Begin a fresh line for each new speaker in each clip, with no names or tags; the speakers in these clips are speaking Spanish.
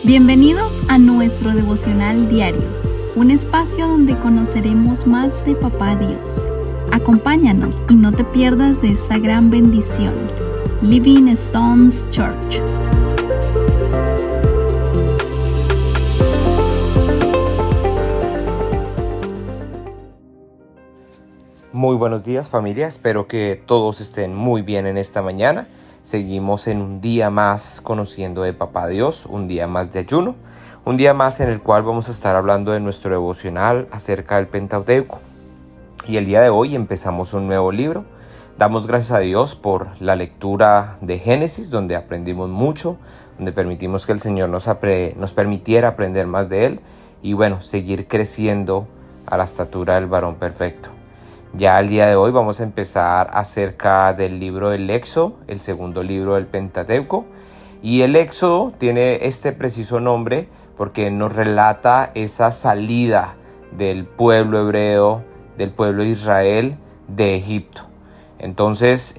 Bienvenidos a nuestro devocional diario, un espacio donde conoceremos más de Papá Dios. Acompáñanos y no te pierdas de esta gran bendición. Living Stones Church.
Muy buenos días, familia, espero que todos estén muy bien en esta mañana. Seguimos en un día más conociendo de Papá Dios, un día más de ayuno, un día más en el cual vamos a estar hablando de nuestro devocional acerca del Pentateuco. Y el día de hoy empezamos un nuevo libro. Damos gracias a Dios por la lectura de Génesis, donde aprendimos mucho, donde permitimos que el Señor nos permitiera aprender más de Él y seguir creciendo a la estatura del varón perfecto. Ya el día de hoy vamos a empezar acerca del libro del Éxodo, el segundo libro del Pentateuco. Y el Éxodo tiene este preciso nombre porque nos relata esa salida del pueblo hebreo, del pueblo de Israel, de Egipto. Entonces,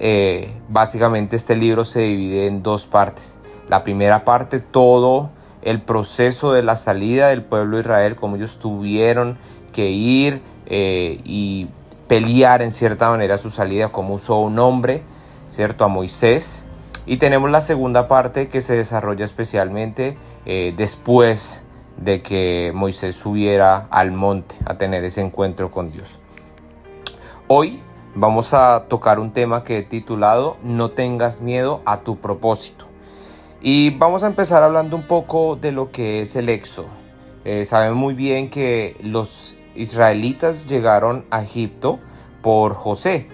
básicamente este libro se divide en dos partes. La primera parte, todo el proceso de la salida del pueblo de Israel, cómo ellos tuvieron que ir y pelear en cierta manera su salida, como usó un hombre, ¿cierto?, a Moisés. Y tenemos la segunda parte que se desarrolla especialmente después de que Moisés subiera al monte a tener ese encuentro con Dios. Hoy vamos a tocar un tema que he titulado No tengas miedo a tu propósito. Y vamos a empezar hablando un poco de lo que es el Éxodo. Saben muy bien que los israelitas llegaron a Egipto por José.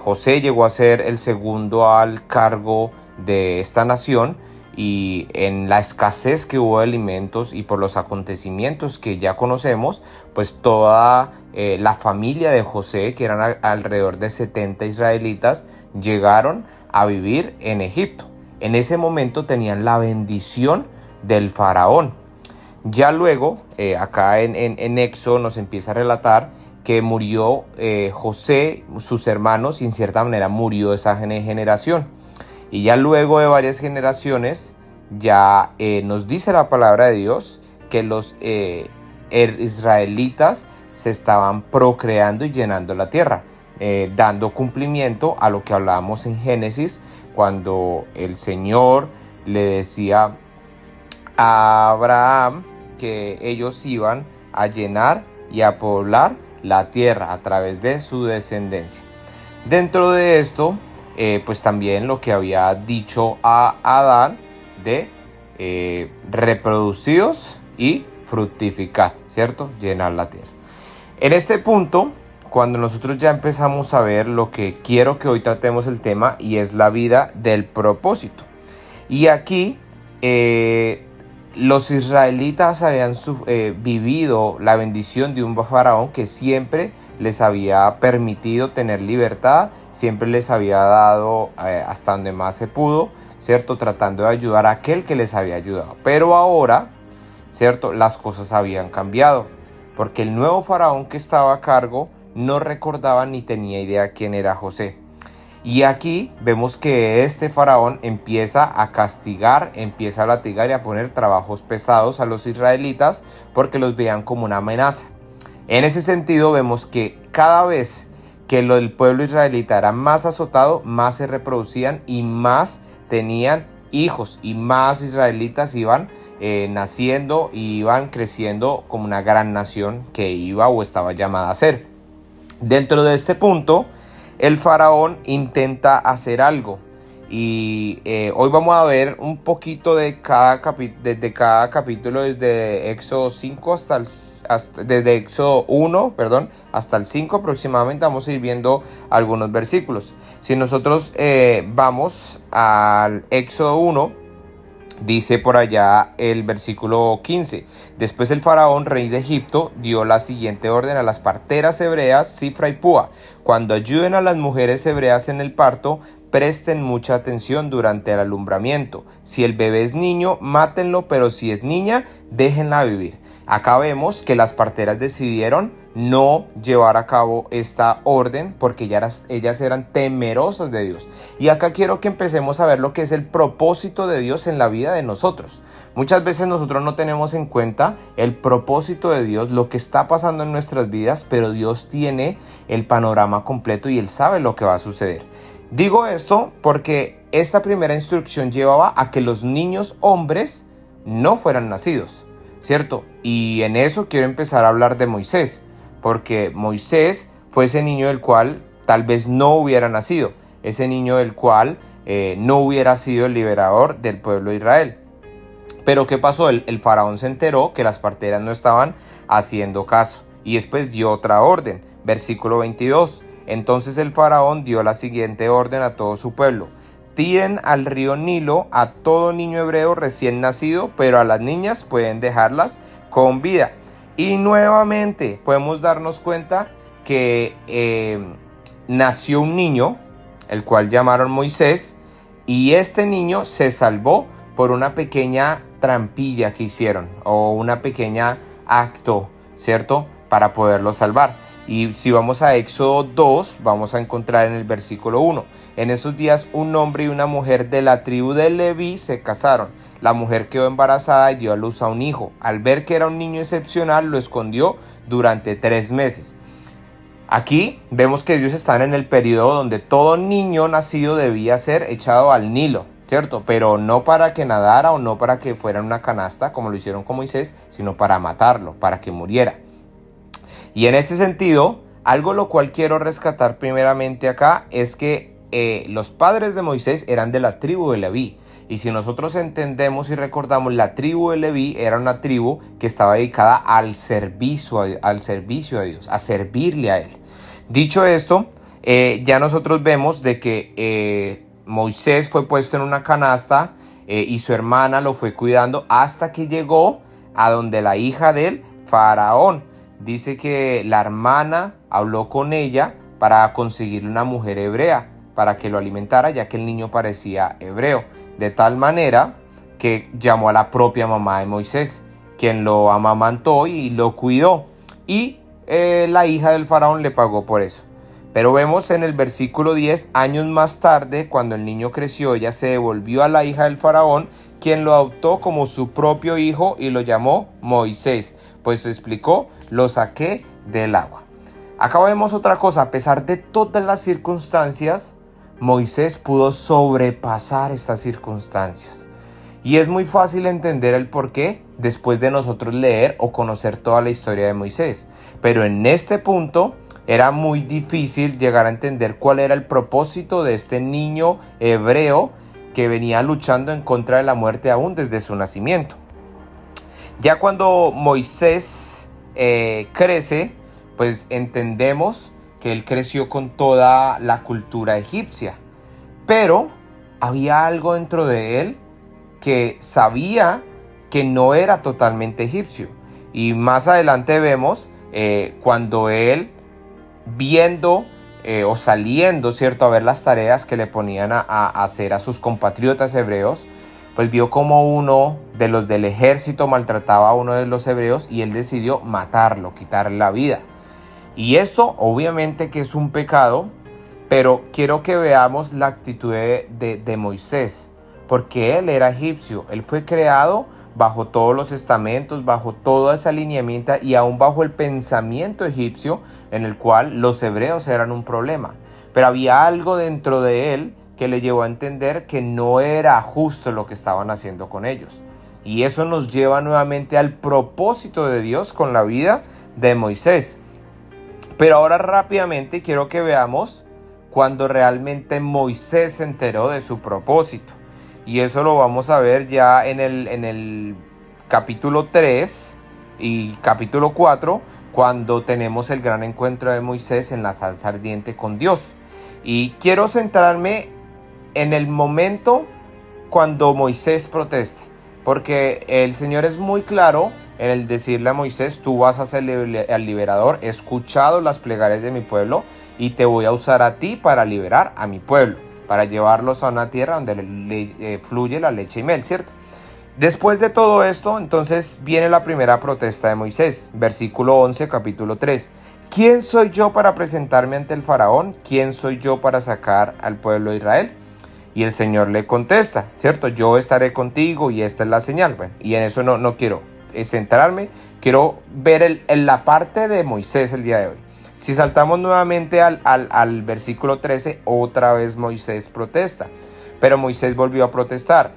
José llegó a ser el segundo al cargo de esta nación, y en la escasez que hubo de alimentos y por los acontecimientos que ya conocemos, pues toda la familia de José, que eran alrededor de 70 israelitas, llegaron a vivir en Egipto. En ese momento tenían la bendición del faraón. Ya luego, acá en Éxodo nos empieza a relatar que murió José, sus hermanos, y en cierta manera murió esa generación. Y ya luego de varias generaciones, ya nos dice la palabra de Dios que los israelitas se estaban procreando y llenando la tierra, dando cumplimiento a lo que hablábamos en Génesis, cuando el Señor le decía a Abraham que ellos iban a llenar y a poblar la tierra a través de su descendencia. Dentro de esto, pues también lo que había dicho a Adán de reproducidos y fructificar, ¿cierto? Llenar la tierra. En este punto, cuando nosotros ya empezamos a ver lo que quiero que hoy tratemos el tema, y es la vida del propósito. Y aquí los israelitas habían vivido la bendición de un faraón que siempre les había permitido tener libertad, siempre les había dado hasta donde más se pudo, ¿cierto?, tratando de ayudar a aquel que les había ayudado. Pero ahora, ¿cierto?, las cosas habían cambiado, porque el nuevo faraón que estaba a cargo no recordaba ni tenía idea quién era José. Y aquí vemos que este faraón empieza a castigar, empieza a latigar y a poner trabajos pesados a los israelitas porque los veían como una amenaza. En ese sentido vemos que cada vez que el pueblo israelita era más azotado, más se reproducían y más tenían hijos, y más israelitas iban naciendo y iban creciendo como una gran nación que iba o estaba llamada a ser. Dentro de este punto, el faraón intenta hacer algo, y hoy vamos a ver un poquito de cada capítulo, desde Éxodo 5 desde Éxodo 1, hasta el 5 aproximadamente. Vamos a ir viendo algunos versículos. Si nosotros vamos al Éxodo 1, dice por allá el versículo 15: Después el faraón, rey de Egipto, dio la siguiente orden a las parteras hebreas Cifra y Púa: cuando ayuden a las mujeres hebreas en el parto, presten mucha atención durante el alumbramiento. Si el bebé es niño, mátenlo, pero si es niña, déjenla vivir. Acá vemos que las parteras decidieron no llevar a cabo esta orden porque ellas eran temerosas de Dios. Y acá quiero que empecemos a ver lo que es el propósito de Dios en la vida de nosotros. Muchas veces nosotros no tenemos en cuenta el propósito de Dios, lo que está pasando en nuestras vidas, pero Dios tiene el panorama completo y Él sabe lo que va a suceder. Digo esto porque esta primera instrucción llevaba a que los niños hombres no fueran nacidos, ¿cierto? Y en eso quiero empezar a hablar de Moisés, porque Moisés fue ese niño del cual tal vez no hubiera nacido, ese niño del cual no hubiera sido el liberador del pueblo de Israel. Pero ¿qué pasó? El faraón se enteró que las parteras no estaban haciendo caso y después dio otra orden, versículo 22. Entonces el faraón dio la siguiente orden a todo su pueblo: tiren al río Nilo a todo niño hebreo recién nacido, pero a las niñas pueden dejarlas con vida. Y nuevamente podemos darnos cuenta que nació un niño, el cual llamaron Moisés, y este niño se salvó por una pequeña trampilla que hicieron, o una pequeña acto, ¿cierto?, para poderlo salvar. Y si vamos a Éxodo 2, vamos a encontrar en el versículo 1. En esos días un hombre y una mujer de la tribu de Leví se casaron. La mujer quedó embarazada y dio a luz a un hijo. Al ver que era un niño excepcional, lo escondió durante 3 meses. Aquí vemos que ellos están en el periodo donde todo niño nacido debía ser echado al Nilo, ¿cierto? Pero no para que nadara o no para que fuera en una canasta, como lo hicieron con Moisés, sino para matarlo, para que muriera. Y en este sentido, algo lo cual quiero rescatar primeramente acá es que los padres de Moisés eran de la tribu de Leví. Y si nosotros entendemos y recordamos, la tribu de Leví era una tribu que estaba dedicada al servicio a Dios, a servirle a Él. Dicho esto, ya nosotros vemos de que Moisés fue puesto en una canasta y su hermana lo fue cuidando hasta que llegó a donde la hija del faraón. Dice que la hermana habló con ella para conseguirle una mujer hebrea para que lo alimentara, ya que el niño parecía hebreo, de tal manera que llamó a la propia mamá de Moisés, quien lo amamantó y lo cuidó, y la hija del faraón le pagó por eso. Pero vemos en el versículo 10, años más tarde, cuando el niño creció, ella se devolvió a la hija del faraón, quien lo adoptó como su propio hijo y lo llamó Moisés, pues explicó: lo saqué del agua. Acá vemos otra cosa: a pesar de todas las circunstancias, Moisés pudo sobrepasar estas circunstancias. Y es muy fácil entender el porqué después de nosotros leer o conocer toda la historia de Moisés. Pero en este punto era muy difícil llegar a entender cuál era el propósito de este niño hebreo que venía luchando en contra de la muerte aún desde su nacimiento. Ya cuando Moisés crece, pues entendemos que él creció con toda la cultura egipcia, pero había algo dentro de él que sabía que no era totalmente egipcio. Y más adelante vemos cuando él, viendo o saliendo, ¿cierto?, a ver las tareas que le ponían a hacer a sus compatriotas hebreos, pues vio como uno de los del ejército maltrataba a uno de los hebreos y él decidió matarlo, quitarle la vida. Y esto obviamente que es un pecado, pero quiero que veamos la actitud de Moisés, porque él era egipcio, él fue creado bajo todos los estamentos, bajo toda esa alineamiento y aún bajo el pensamiento egipcio en el cual los hebreos eran un problema. Pero había algo dentro de él que le llevó a entender que no era justo lo que estaban haciendo con ellos. Y eso nos lleva nuevamente al propósito de Dios con la vida de Moisés. Pero ahora rápidamente quiero que veamos cuando realmente Moisés se enteró de su propósito. Y eso lo vamos a ver ya en el capítulo 3 y capítulo 4, cuando tenemos el gran encuentro de Moisés en la zarza ardiente con Dios. Y quiero centrarme en el momento cuando Moisés protesta, porque el Señor es muy claro en el decirle a Moisés: tú vas a ser el liberador, he escuchado las plegarias de mi pueblo y te voy a usar a ti para liberar a mi pueblo, para llevarlos a una tierra donde fluye la leche y miel, ¿cierto? Después de todo esto, entonces viene la primera protesta de Moisés, versículo 11, capítulo 3. ¿quién soy yo para presentarme ante el faraón? ¿Quién soy yo para sacar al pueblo de Israel? Y el Señor le contesta, ¿cierto? Yo estaré contigo y esta es la señal. Bueno, y en eso no quiero centrarme, quiero ver en la parte de Moisés el día de hoy. Si saltamos nuevamente al versículo 13, otra vez Moisés protesta, pero Moisés volvió a protestar.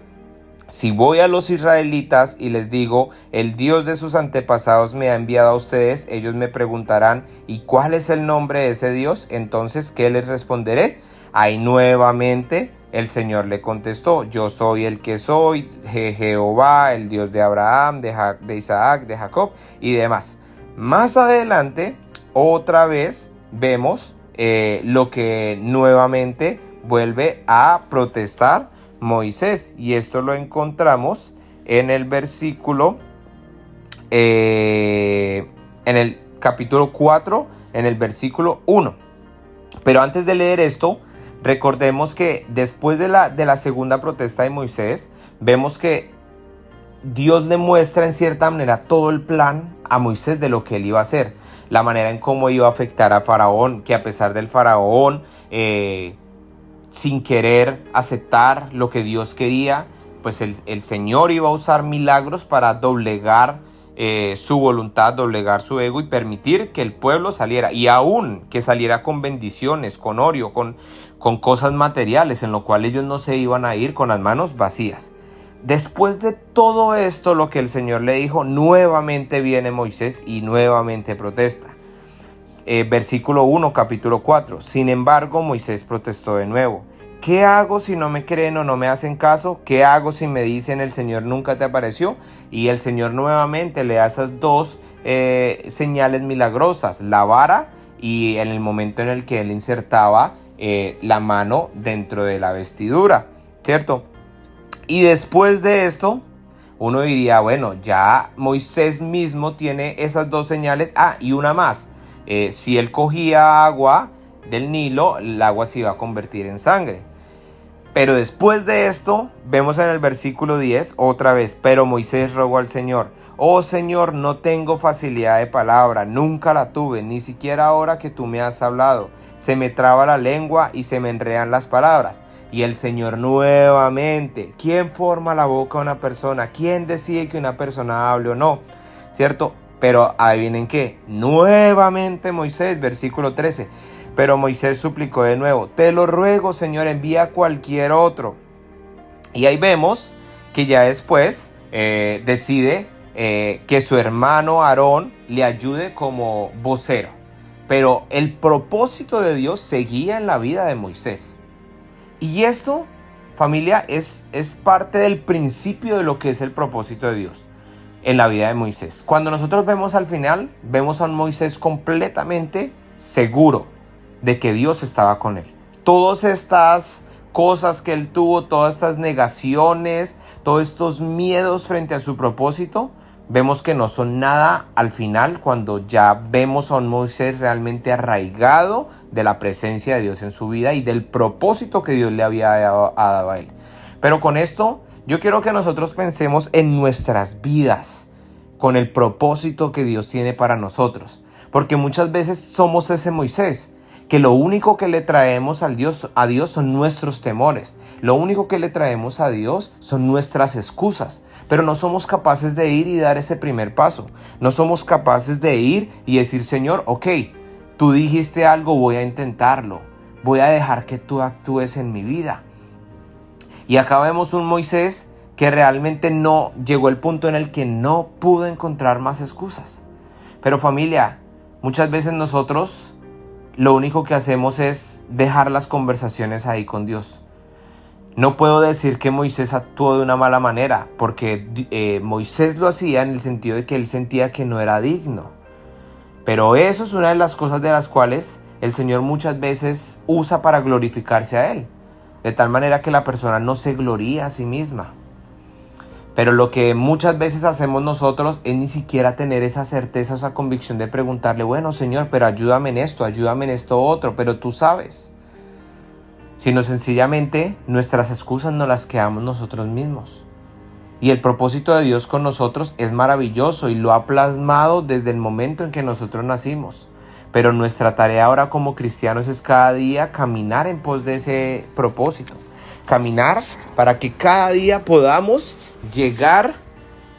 Si voy a los israelitas y les digo, el Dios de sus antepasados me ha enviado a ustedes, ellos me preguntarán, ¿y cuál es el nombre de ese Dios? Entonces, ¿qué les responderé? Ahí nuevamente el Señor le contestó, yo soy el que soy, Jehová, el Dios de Abraham, de Isaac, de Jacob y demás. Más adelante, otra vez vemos lo que nuevamente vuelve a protestar Moisés, y esto lo encontramos en el versículo, en el capítulo 4, en el versículo 1. Pero antes de leer esto, recordemos que después de la segunda protesta de Moisés, vemos que Dios le muestra en cierta manera todo el plan a Moisés de lo que él iba a hacer, la manera en cómo iba a afectar a Faraón, que a pesar del Faraón, sin querer aceptar lo que Dios quería, pues el Señor iba a usar milagros para doblegar su voluntad, doblegar su ego y permitir que el pueblo saliera, y aún que saliera con bendiciones, con oro, con cosas materiales, en lo cual ellos no se iban a ir con las manos vacías. Después de todo esto, lo que el Señor le dijo, nuevamente viene Moisés y nuevamente protesta. Versículo 1, capítulo 4. Sin embargo, Moisés protestó de nuevo. ¿Qué hago si no me creen o no me hacen caso? ¿Qué hago si me dicen el Señor nunca te apareció? Y el Señor nuevamente le da esas dos señales milagrosas, la vara y en el momento en el que él insertaba la mano dentro de la vestidura, ¿cierto? Y después de esto, uno diría, bueno, ya Moisés mismo tiene esas dos señales. Y una más. Si él cogía agua del Nilo, el agua se iba a convertir en sangre. Pero después de esto, vemos en el versículo 10, otra vez, pero Moisés rogó al Señor, oh Señor, no tengo facilidad de palabra, nunca la tuve, ni siquiera ahora que tú me has hablado. Se me traba la lengua y se me enredan las palabras. Y el Señor nuevamente, ¿quién forma la boca de una persona? ¿Quién decide que una persona hable o no? ¿Cierto? Pero adivinen qué, nuevamente Moisés, versículo 13, pero Moisés suplicó de nuevo, te lo ruego, Señor, envía a cualquier otro. Y ahí vemos que ya después decide que su hermano Aarón le ayude como vocero. Pero el propósito de Dios seguía en la vida de Moisés. Y esto, familia, es parte del principio de lo que es el propósito de Dios en la vida de Moisés. Cuando nosotros vemos al final, vemos a un Moisés completamente seguro de que Dios estaba con él. Todas estas cosas que él tuvo, todas estas negaciones, todos estos miedos frente a su propósito, vemos que no son nada al final, cuando ya vemos a un Moisés realmente arraigado de la presencia de Dios en su vida y del propósito que Dios le había dado a él. Pero con esto, yo quiero que nosotros pensemos en nuestras vidas, con el propósito que Dios tiene para nosotros. Porque muchas veces somos ese Moisés, que lo único que le traemos a Dios son nuestros temores. Lo único que le traemos a Dios son nuestras excusas. Pero no somos capaces de ir y dar ese primer paso. No somos capaces de ir y decir, Señor, ok, tú dijiste algo, voy a intentarlo. Voy a dejar que tú actúes en mi vida. Y acá vemos un Moisés que realmente no llegó al punto en el que no pudo encontrar más excusas. Pero familia, muchas veces nosotros lo único que hacemos es dejar las conversaciones ahí con Dios. No puedo decir que Moisés actuó de una mala manera, porque Moisés lo hacía en el sentido de que él sentía que no era digno. Pero eso es una de las cosas de las cuales el Señor muchas veces usa para glorificarse a Él. De tal manera que la persona no se gloría a sí misma. Pero lo que muchas veces hacemos nosotros es ni siquiera tener esa certeza, esa convicción de preguntarle, bueno, Señor, pero ayúdame en esto otro, pero tú sabes. Sino sencillamente nuestras excusas no las quedamos nosotros mismos. Y el propósito de Dios con nosotros es maravilloso y lo ha plasmado desde el momento en que nosotros nacimos. Pero nuestra tarea ahora como cristianos es cada día caminar en pos de ese propósito. Caminar para que cada día podamos llegar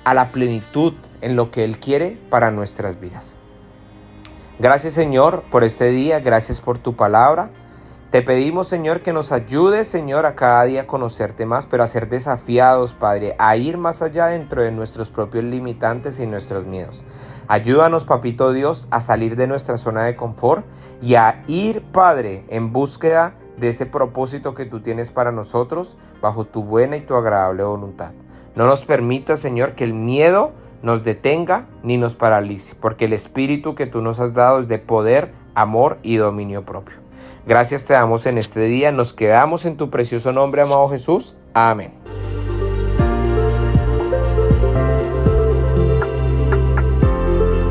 a la plenitud en lo que Él quiere para nuestras vidas. Gracias, Señor, por este día. Gracias por tu palabra. Te pedimos, Señor, que nos ayudes, Señor, a cada día conocerte más, pero a ser desafiados, Padre, a ir más allá dentro de nuestros propios limitantes y nuestros miedos. Ayúdanos, Papito Dios, a salir de nuestra zona de confort y a ir, Padre, en búsqueda de ese propósito que tú tienes para nosotros, bajo tu buena y tu agradable voluntad. No nos permitas, Señor, que el miedo nos detenga ni nos paralice, porque el espíritu que tú nos has dado es de poder, amor y dominio propio. Gracias te damos en este día, nos quedamos en tu precioso nombre, amado Jesús. Amén.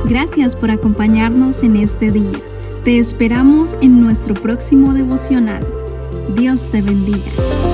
Gracias por acompañarnos en este día. Te esperamos en nuestro próximo devocional. Dios te bendiga.